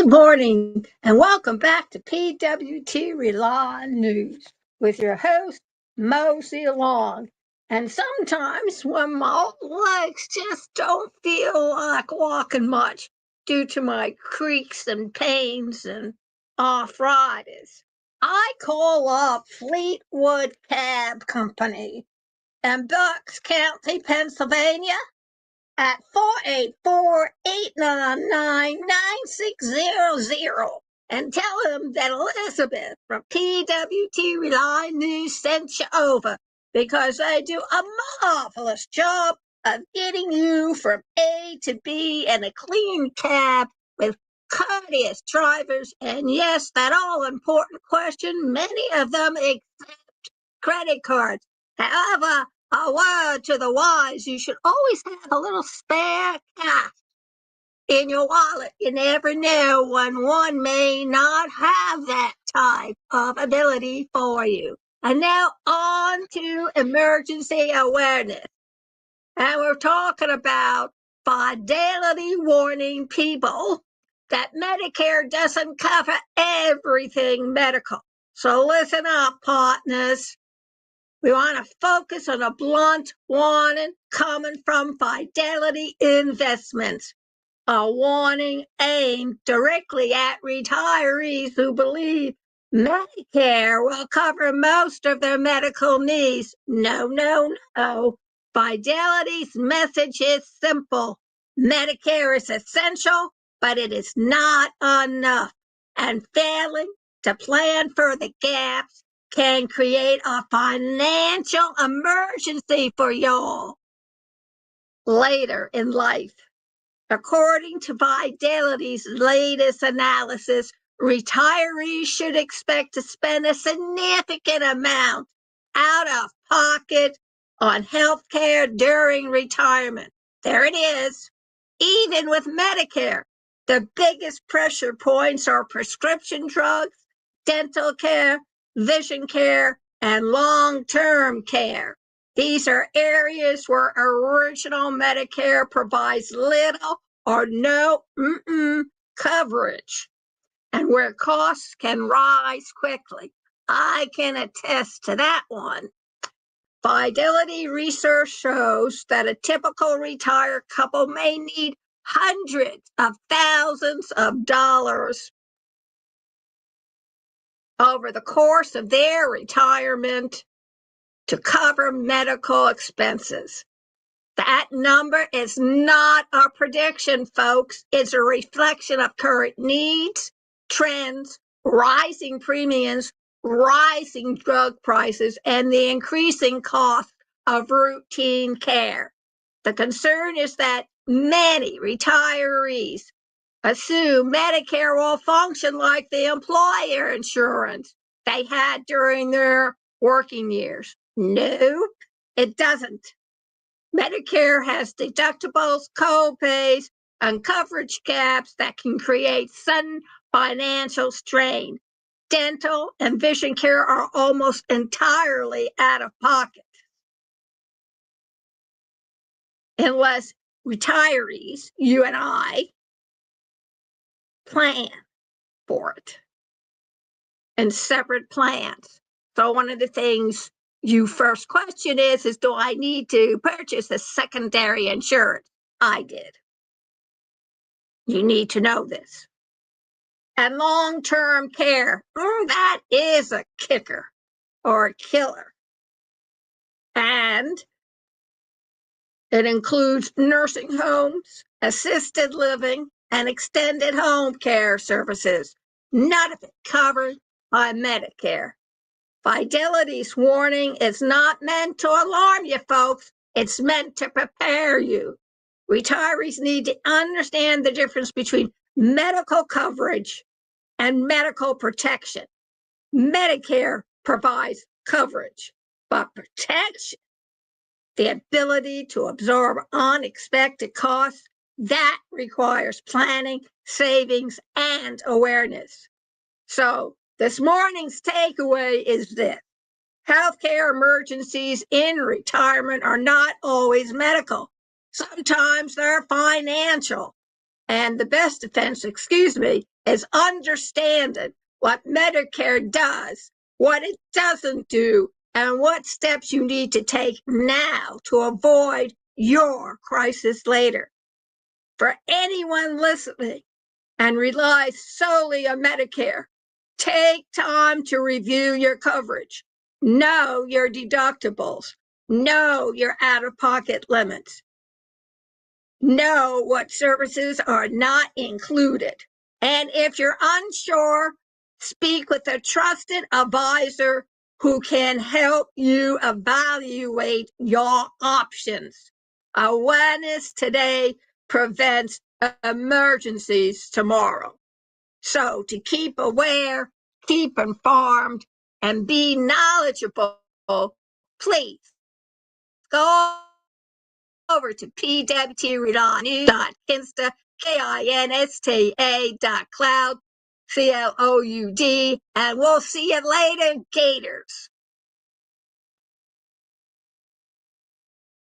Good morning, and welcome back to PWT Rely News with your host, Mosey Long. And sometimes when my legs just don't feel like walking much due to my creaks and pains and arthritis, I call up Fleetwood Cab Company in Bucks County, Pennsylvania at 484-899-9600 and tell him that Elizabeth from PWT Rely News sent you over because they do a marvelous job of getting you from A to B in a clean cab with courteous drivers. And yes, that all-important question, many of them accept credit cards. However, a word to the wise, you should always have a little spare cash in your wallet. You never know when one may not have that type of ability for you. And now on to emergency awareness. And we're talking about Fidelity warning people that Medicare doesn't cover everything medical. So listen up, partners. We want to focus on a blunt warning coming from Fidelity Investments, a warning aimed directly at retirees who believe Medicare will cover most of their medical needs. No, no, no. Fidelity's message is simple. Medicare is essential, but it is not enough. And failing to plan for the gaps can create a financial emergency for y'all later in life. According to Fidelity's latest analysis, retirees should expect to spend a significant amount out of pocket on health care during retirement. There it is. Even with Medicare, the biggest pressure points are prescription drugs, dental care, vision care, and long-term care. These are areas where original Medicare provides little or no coverage, and where costs can rise quickly. I can attest to that one. Fidelity research shows that a typical retired couple may need hundreds of thousands of dollars over the course of their retirement to cover medical expenses. That number is not a prediction, folks. It's a reflection of current needs, trends, rising premiums, rising drug prices, and the increasing cost of routine care. The concern is that many retirees assume Medicare will function like the employer insurance they had during their working years. No, it doesn't. Medicare has deductibles, co-pays, and coverage caps that can create sudden financial strain. Dental and vision care are almost entirely out of pocket, unless retirees, you and I, plan for it in separate plans. So one of the things you first question is do I need to purchase a secondary insurance? I did. You need to know this. And long-term care, that is a kicker or a killer. And it includes nursing homes, assisted living, and extended home care services. None of it covered by Medicare. Fidelity's warning is not meant to alarm you, folks. It's meant to prepare you. Retirees need to understand the difference between medical coverage and medical protection. Medicare provides coverage, but protection, the ability to absorb unexpected costs, that requires planning, savings, and awareness. So this morning's takeaway is this. Healthcare emergencies in retirement are not always medical. Sometimes they're financial. And the best defense, is understanding what Medicare does, what it doesn't do, and what steps you need to take now to avoid your crisis later. For anyone listening and relies solely on Medicare, take time to review your coverage. Know your deductibles. Know your out-of-pocket limits. Know what services are not included. And if you're unsure, speak with a trusted advisor who can help you evaluate your options. Awareness today prevents emergencies tomorrow. So to keep aware, keep informed, and be knowledgeable, please go over to pwtrelinews.kinsta, KINSTA.cloud, CLOUD, and we'll see you later, Gators.